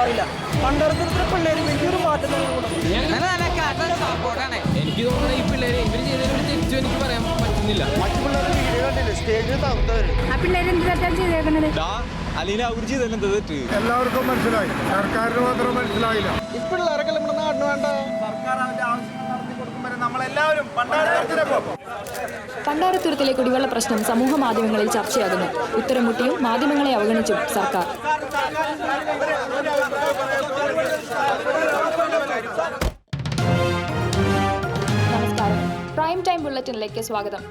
ഉണ്ടാവില്ല. പണ്ടാരത്തുരത്തിലെ പിള്ളേർ വലിയൊരു മാറ്റം സപ്പോർട്ടാണ്. എനിക്ക് തോന്നുന്നത് ഈ പിള്ളേര് ഇവര് ചെയ്തതിനോട് തിരിച്ചു എനിക്ക് പറയാൻ പറ്റുന്നില്ല. മറ്റു പിള്ളേരുടെ വീഡിയോ കണ്ടില്ലേ, സ്റ്റേജിൽ തകർത്തവര്. ആ പിള്ളേർ എന്ത് തെറ്റാണ് ചെയ്തേക്കുന്നത്? എല്ലാവർക്കും മനസ്സിലായി, സർക്കാരിന് മാത്രം മനസ്സിലായില്ല. ഈ പിള്ളേരൊക്കെ നമ്മുടെ നാടിന് വേണ്ട. സർക്കാർ അവന്റെ ആവശ്യങ്ങൾ നടത്തി കൊടുക്കും വരെ നമ്മളെല്ലാവരും പണ്ടാരത്തുരത്തിനൊപ്പം. പണ്ടാരത്തുരത്തിലെ കുടിവെള്ള പ്രശ്നം സമൂഹ മാധ്യമങ്ങളിൽ ചർച്ചയാകുന്നു. ഉത്തരം മുട്ടിയും മാധ്യമങ്ങളെ അവഗണിച്ചും സർക്കാർ. നമസ്കാരം, പ്രൈം ടൈം ബുള്ളറ്റിനിലേക്ക് സ്വാഗതം.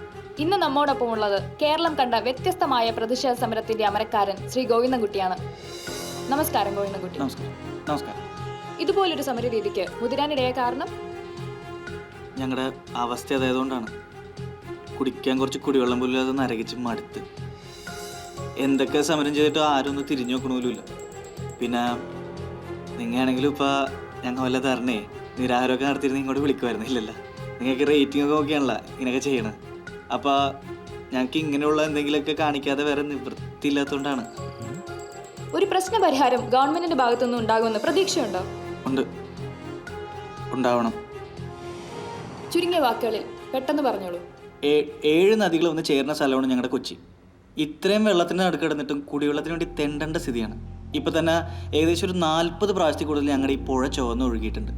ഇന്ന് നമ്മോടൊപ്പം ഉള്ളത് കേരളം കണ്ട വ്യത്യസ്തമായ പ്രതിഷേധ സമരത്തിന്റെ അമരക്കാരൻ ശ്രീ ഗോവിന്ദൻകുട്ടിയാണ്. നമസ്കാരം ഗോവിന്ദൻകുട്ടി. നമസ്കാരം. ഇതുപോലൊരു സമരരീതിക്ക് മുതിരാനിടയ കാരണം ഞങ്ങളുടെ അവസ്ഥ അതായതുകൊണ്ടാണ്. കുടിക്കാൻ കുറച്ച് കുടിവെള്ളം പോലും അത് നരകിച്ച് മടുത്ത്. എന്തൊക്കെ സമരം ചെയ്തിട്ടും ആരും ഒന്ന് തിരിഞ്ഞു നോക്കണമില്ല. പിന്നെ നിങ്ങയാണെങ്കിലും ഇപ്പം ഞങ്ങൾ വല്ല തരണേ നിരാഹാരമൊക്കെ നടത്തിയിരുന്ന ഇങ്ങോട്ട് വിളിക്കുമായിരുന്നില്ലല്ലോ. നിങ്ങൾക്ക് റേറ്റിംഗ് ഒക്കെ നോക്കിയാണല്ലോ ഇങ്ങനെയൊക്കെ ചെയ്യണത്. അപ്പോൾ ഞങ്ങൾക്ക് ഇങ്ങനെയുള്ള എന്തെങ്കിലുമൊക്കെ കാണിക്കാതെ വേറെ നിവൃത്തിയില്ലാത്തതുകൊണ്ടാണ്. ഒരു പ്രശ്ന പരിഹാരം ഗവൺമെന്റിന്റെ ഭാഗത്തുനിന്ന് ഉണ്ടാകുമെന്ന് പ്രതീക്ഷയുണ്ടോ? ഉണ്ട്, ഉണ്ടാവണം. ചുരുങ്ങിയ വാക്കുകളിൽ പെട്ടെന്ന് പറഞ്ഞോളൂ. 7 നദികൾ ഒന്ന് ചേരുന്ന സ്ഥലമാണ് ഞങ്ങളുടെ കൊച്ചി. ഇത്രയും വെള്ളത്തിന് നടുക്ക് കിടന്നിട്ടും കുടിവെള്ളത്തിന് വേണ്ടി തെണ്ടേണ്ട സ്ഥിതിയാണ്. ഇപ്പം തന്നെ ഏകദേശം ഒരു 40 പ്രാവശ്യത്തിൽ കൂടുതൽ ഞങ്ങളുടെ ഈ പുഴ ചുവന്ന് ഒഴുകിയിട്ടുണ്ട്.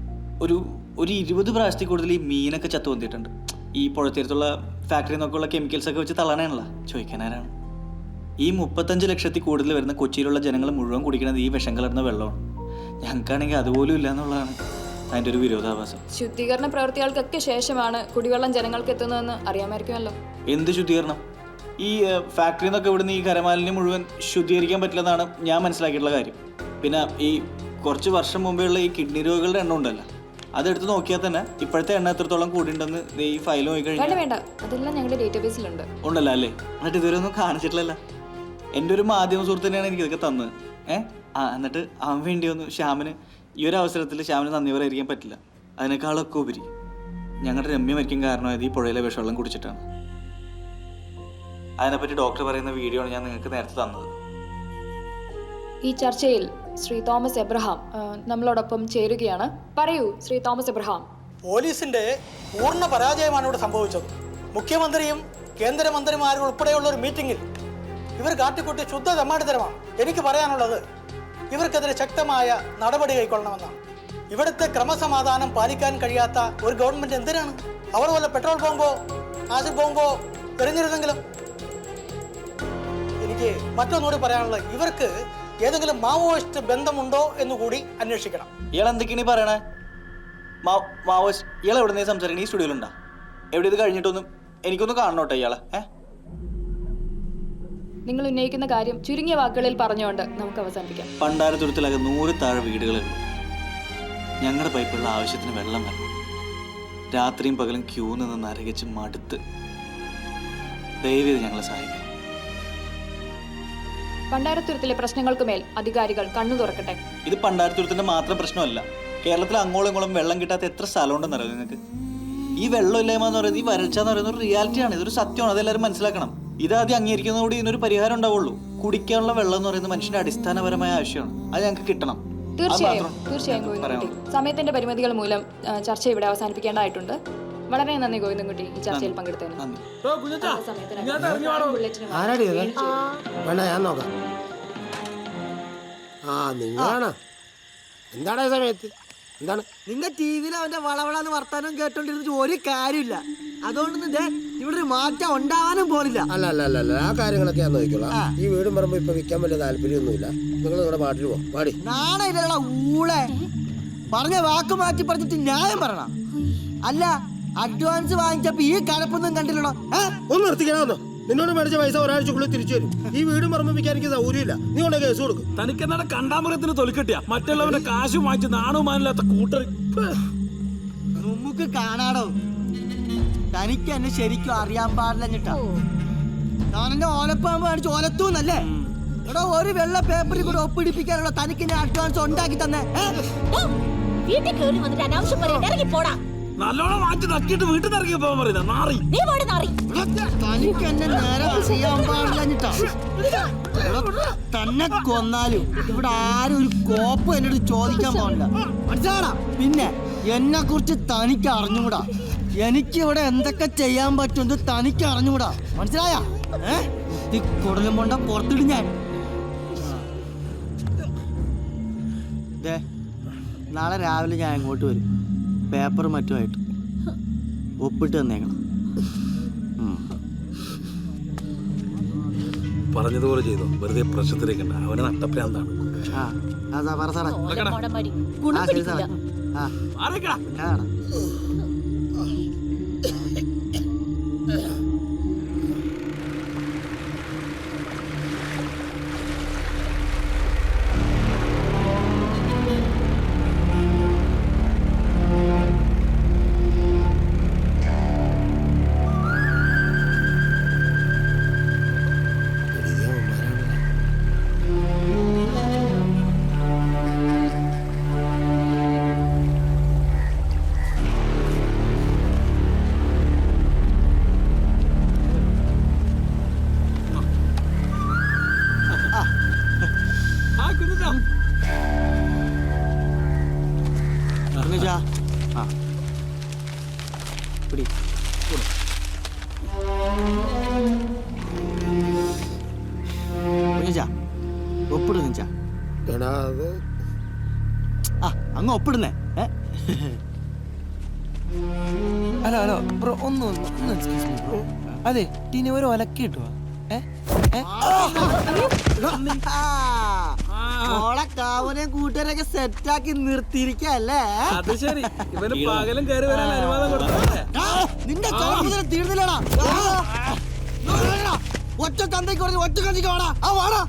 ഒരു 20 പ്രാവശ്യത്തിൽ കൂടുതൽ ഈ മീനൊക്കെ ചത്തു വന്നിട്ടുണ്ട്. ഈ പുഴത്തീരത്തുള്ള ഫാക്ടറിയിൽ നിന്നൊക്കെയുള്ള കെമിക്കൽസൊക്കെ വെച്ച് തള്ളണേണല്ലോ. ചോദിക്കാനാരാണ്? ഈ 35 ലക്ഷത്തിൽ കൂടുതൽ വരുന്ന കൊച്ചിയിലുള്ള ജനങ്ങൾ മുഴുവൻ കുടിക്കുന്നത് ഈ വിഷം കലർന്ന വെള്ളമാണ്. ഞങ്ങൾക്കാണെങ്കിൽ അതുപോലും ഇല്ല എന്നുള്ളതാണ് അതിൻ്റെ ഒരു വിരോധാഭാസം. ശുദ്ധീകരണ പ്രവൃത്തികൾക്കൊക്കെ ശേഷമാണ് കുടിവെള്ളം ജനങ്ങൾക്ക് എത്തുന്നതെന്ന് അറിയാമായിരിക്കുമല്ലോ. എന്ത് ശുദ്ധീകരണം? ഈ ഫാക്ടറിയിൽ നിന്നൊക്കെ ഇവിടുന്ന് ഈ കരമാലിന്യം മുഴുവൻ ശുദ്ധീകരിക്കാൻ പറ്റില്ലെന്നാണ് ഞാൻ മനസ്സിലാക്കിയിട്ടുള്ള കാര്യം. പിന്നെ ഈ കുറച്ച് വർഷം മുമ്പേ ഉള്ള ഈ കിഡ്നി രോഗികളുടെ എണ്ണം ഉണ്ടല്ലോ, അതെടുത്ത് നോക്കിയാൽ തന്നെ ഇപ്പോഴത്തെ എണ്ണം എത്രത്തോളം കൂടിയിട്ടുണ്ടെന്ന് ഈ ഫയൽ നോക്കി കഴിഞ്ഞാൽ വേണ്ട, അതെല്ലാം ഞങ്ങളുടെ ഡേറ്റാബേസിലുണ്ട്. ഉണ്ടല്ലോ അല്ലേ? എന്നിട്ട് ഇതുവരെ ഒന്നും കാണിച്ചിട്ടില്ലല്ലോ. എൻ്റെ ഒരു മാധ്യമ സുഹൃത്ത് തന്നെയാണ് എനിക്കിതൊക്കെ തന്നത്. എന്നിട്ട് അവൻ വേണ്ടി ഒന്ന് ശ്യാമിന് ഈ ഒരു അവസരത്തിൽ ശ്യാമിന് നന്ദി പറയാതിരിക്കാൻ പറ്റില്ല. അതിനേക്കാളൊക്കെ ഉപരി ഞങ്ങളുടെ രമ്യ മരിക്കും കാരണമായത് ഈ പുഴയിലെ വിഷവെള്ളം കുടിച്ചിട്ടാണ്. അതിനെപ്പറ്റി ഡോക്ടർ പറയുന്ന വീഡിയോ ആണ് ഞാൻ നിങ്ങൾക്ക് നേരത്തെ തന്നത്. ഈ ചർച്ചയിൽ ശ്രീ തോമസ് എബ്രഹാം നമ്മളോടൊപ്പം ചേരുകയാണ്. പറയൂ ശ്രീ തോമസ് എബ്രഹാം. പോലീസിന്റെ പൂർണ്ണ പരാജയമാണ് ഇവിടെ സംഭവിച്ചത്. മുഖ്യമന്ത്രിയും കേന്ദ്രമന്ത്രിമാരും ഉൾപ്പെടെയുള്ള ഒരു മീറ്റിംഗിൽ ഇവർ കാട്ടിക്കൂട്ടിയ ശുദ്ധ തെമ്മാടിത്തരമാണ്. എനിക്ക് പറയാനുള്ളത് ഇവർക്കെതിരെ ശക്തമായ നടപടി കൈക്കൊള്ളണമെന്നാണ്. ഇവിടുത്തെ ക്രമസമാധാനം പാലിക്കാൻ കഴിയാത്ത ഒരു ഗവൺമെന്റ് എന്തിനാണ്? അവർ പോലെ പെട്രോൾ ബോംബോ ആസിഡ് ബോംബോ എറിഞ്ഞിരുന്നെങ്കിലും. എനിക്ക് മറ്റൊന്നുകൂടി പറയാനുള്ളത്, ഇവർക്ക് ഏതെങ്കിലും മാവോയിസ്റ്റ് ബന്ധമുണ്ടോ എന്ന് കൂടി അന്വേഷിക്കണം. ഇയാൾ എന്തൊക്കെയാണ് പറയണേ? മാവോയിസ്റ്റ്? ഇയാൾ എവിടെ നിന്ന് സംസാരിക്കണം? ഈ സ്റ്റുഡിയോയിലുണ്ടാ? എവിടെ ഇത് കഴിഞ്ഞിട്ടൊന്നും എനിക്കൊന്ന് കാണണോട്ടെ ഇയാളെ. നിങ്ങൾ ഉന്നയിക്കുന്ന കാര്യം ചുരുങ്ങിയ വാക്കുകളിൽ പറഞ്ഞുകൊണ്ട് നമുക്ക് അവസാനിപ്പിക്കാം. പണ്ടാരത്തുരത്തിലാകെ 100 താഴെ വീടുകളുണ്ട്. ഞങ്ങളുടെ പൈപ്പുള്ള ആവശ്യത്തിന് വെള്ളം വരണം. രാത്രിയും പകലും ക്യൂ നിന്ന് നരകിച്ച് മടുത്ത്. ദയവേത് ഞങ്ങളെ സഹായിക്കണം. പണ്ടാരത്തുരത്തിലെ പ്രശ്നങ്ങൾക്ക് മേൽ അധികാരികൾ കണ്ണു തുറക്കട്ടെ. ഇത് പണ്ടാരത്തുരത്തിന്റെ മാത്രം പ്രശ്നമല്ല. കേരളത്തിൽ അങ്ങോളം ഇങ്ങോളം വെള്ളം കിട്ടാത്ത എത്ര സ്ഥലമുണ്ടെന്ന് അറിയാം നിങ്ങൾക്ക്? ഈ വെള്ളമില്ലായ്മ എന്ന് പറയുന്നത്, ഈ വരൾച്ച എന്ന് പറയുന്നത് ഒരു റിയാലിറ്റിയാണ്. ഇതൊരു സത്യമാണ്. അതെല്ലാവരും മനസ്സിലാക്കണം. ഇതാദ്യം അംഗീകരിക്കുന്നതോടെ ഇതിനൊരു പരിഹാരം ഉണ്ടാവുള്ളൂ. കുടിക്കാനുള്ള വെള്ളം എന്ന് പറയുന്നത് മനുഷ്യന്റെ അടിസ്ഥാനപരമായ ആവശ്യമാണ്. അത് ഞങ്ങൾക്ക് കിട്ടണം. തീർച്ചയായും സമയത്തിന്റെ പരിമിതികൾ മൂലം ചർച്ച ഇവിടെ അവസാനിപ്പിക്കേണ്ടതായിട്ടുണ്ട്. വളരെ നന്ദി ഗോവിന്ദൻകുട്ടി ഈ ചർച്ചയിൽ പങ്കെടുത്തതിന്. നിങ്ങളാണ് എന്താണ് സമയത്ത്? എന്താണ് നിങ്ങൾ ടി വിയിൽ അവന്റെ വളവളന്ന് വർത്താനം കേട്ടോണ്ടിരുന്നിട്ട് ഒരു കാര്യമില്ല. അതുകൊണ്ട് ഇവിടെ ഒരു മാറ്റം ഉണ്ടാവാനും പോലില്ല. അല്ല ആ കാര്യങ്ങളൊക്കെ ഞാൻ നോക്കിക്കോളാം. ഈ വീടും പറയുമ്പോ ഇപ്പൊ വിൽക്കാൻ വലിയ താല്പര്യമൊന്നുമില്ല. നിങ്ങൾ നിങ്ങളുടെ പാട്ടിൽ പോകും. പാടി നാളെ ഇല്ല ഊളെ പറഞ്ഞ വാക്ക് മാറ്റി പറഞ്ഞിട്ട് ന്യായം പറയണം. അല്ല അഡ്വാൻസ് വാങ്ങിച്ചപ്പോ ഈ കഴപ്പൊന്നും കണ്ടില്ലല്ലോ. ഒന്ന് നിർത്തിക്കണോ? നിന്നോട് മേടിച്ച പൈസ ഒരാഴ്ചക്കുള്ളിൽ തിരിച്ചു വരും. ഈ വീടും പറമ്പിക്കാൻ എനിക്ക് സൗകര്യമില്ല. നീ കൊണ്ട് കേസ് കൊടുക്കും. തനിക്കെന്നാണ് കണ്ടാമൃഗത്തിന് തൊലിക്കെട്ടിയ മറ്റുള്ളവന്റെ കാശ് വാങ്ങിച്ച് നാണുമാനില്ലാത്ത കൂട്ടർ നമുക്ക് കാണാടോ. തനിക്ക് എന്നെ ശരിക്കും അറിയാൻ പാടില്ല കേട്ടോ. താനെന്നെ ഓലപ്പാമ്പ് കാണിച്ച് ഓലത്തൂന്നല്ലേ? എടോ ഒരു വെള്ള പേപ്പറിൽ കൂടെ ഒപ്പിടിപ്പിക്കാനുള്ള തനിക്ക് ഞാൻ അഡ്വാൻസ് ഉണ്ടാക്കി തന്നെ. നല്ലോണം മാറ്റി നക്കിയിട്ട് വീട്ടിൽ നിന്ന് ഇറങ്ങിയപ്പോ പറയുന്നത് നാറി. തനിക്ക് എന്നെ നേരെ ചെയ്യാൻ പാടില്ലഞ്ഞിട്ടാ. തന്നെ കൊന്നാലും ഇവിടെ ആരും ഒരു കോപ്പ് എന്നോട് ചോദിക്കാൻ പാടില്ല, മനസ്സിലാടാ? പിന്നെ എന്നെ കുറിച്ച് തനിക്ക് അറിഞ്ഞുകൂടാ. എനിക്ക് ഇവിടെ എന്തൊക്കെ ചെയ്യാൻ പറ്റുമെന്ന് തനിക്ക് അറിഞ്ഞുകൂടാ, മനസ്സിലായ? കുടലും കൊണ്ട പുറത്തിടും ഞാൻ. നാളെ രാവിലെ ഞാൻ ഇങ്ങോട്ട് വരും, പേപ്പർ മറ്റുമായിട്ട് ഒപ്പിട്ട് തന്നേക്കണം. പറഞ്ഞതുപോലെ ചെയ്തോ, വെറുതെ പ്രശ്നത്തിലേക്കണ്ട. അവന് നട്ടപ്രാന്താണ്. അതാ പറ സാറേ. ശരി സാറേ. ഒപ്പിടുന്ന അങ്ങ് ഒപ്പിടുന്നേ. ഹലോ ഹലോ ബ്രോ, ഒന്ന് അതെ ടീനെ ഒരു ഒലക്കി കിട്ടുവാ. കാവനെ കൂട്ടുകാരൊക്കെ സെറ്റാക്കി നിർത്തിയിരിക്കല്ലേ? അത് ശരി, ഇവന് പകലും കയറി വരാൻ അനുവാദം കൊടുത്തല്ലേ? നിന്റെ ചോദ്യം തീർന്നില്ലടാ. ഒറ്റ തന്തയ്ക്ക് പറഞ്ഞ് ഒറ്റ കണ്ടിക്ക് വാടാ. ആ വാടാ.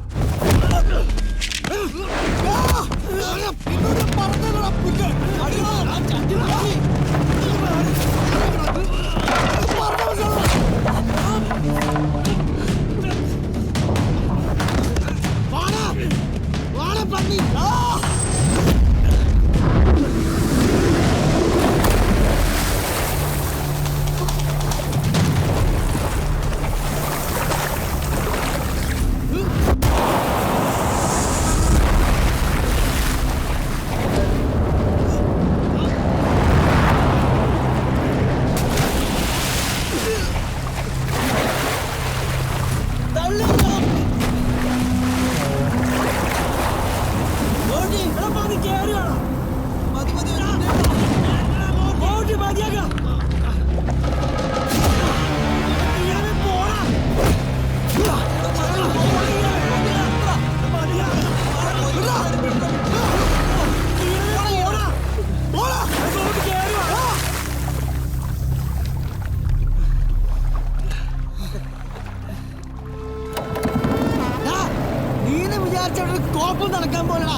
കോപ്പം നടക്കാൻ പോലടാ.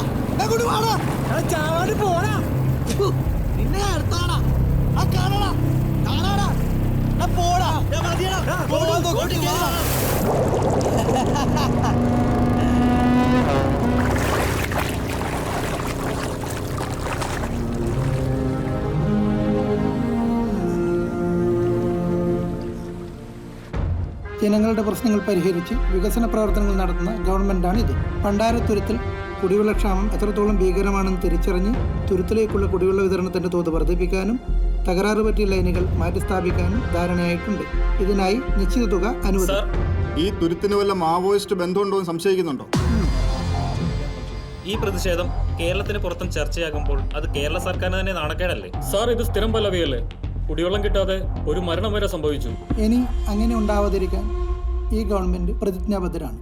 ചാവാടി പോടാ. നിന്നെ അടുത്താടാ. ആ കാണാടാ കാണാടാ. പോടാ ജനങ്ങളുടെ പ്രശ്നങ്ങൾ പരിഹരിച്ച് വികസന പ്രവർത്തനങ്ങൾ നടത്തുന്ന ഗവൺമെന്റാണിത്. പണ്ടാരത്തുരുത്തിൽ കുടിവെള്ളക്ഷാമം എത്രത്തോളം ഭീകരമാണെന്ന് തിരിച്ചറിഞ്ഞ് തുരുത്തിലേക്കുള്ള കുടിവെള്ള വിതരണത്തിന്റെ തോത് വർദ്ധിപ്പിക്കാനും തകരാറ് പറ്റിയ ലൈനുകൾ മാറ്റിസ്ഥാപിക്കാനും ധാരണയായിട്ടുണ്ട്. ഇതിനായി നിശ്ചിത തുക അനുവദിക്കും. ഈ തുരുത്തിന് വല്ല മാവോയിസ്റ്റ് ബന്ധമുണ്ടോ എന്ന് സംശയിക്കുന്നുണ്ടോ? ഈ പ്രതിഷേധം കേരളത്തിന് പുറത്തും ചർച്ചയാകുമ്പോൾ അത് കേരള സർക്കാരിന് തന്നെ നാണക്കേടല്ലേ? സാർ, ഇത് സ്ഥിരം പല്ലവിയല്ലേ? കുടിവെള്ളം കിട്ടാതെ ഒരു മരണം വരെ സംഭവിച്ചു. ഇനി അങ്ങനെ ഉണ്ടാവാതിരിക്കാൻ ഈ ഗവൺമെന്റ് പ്രതിജ്ഞാബദ്ധരാണ്.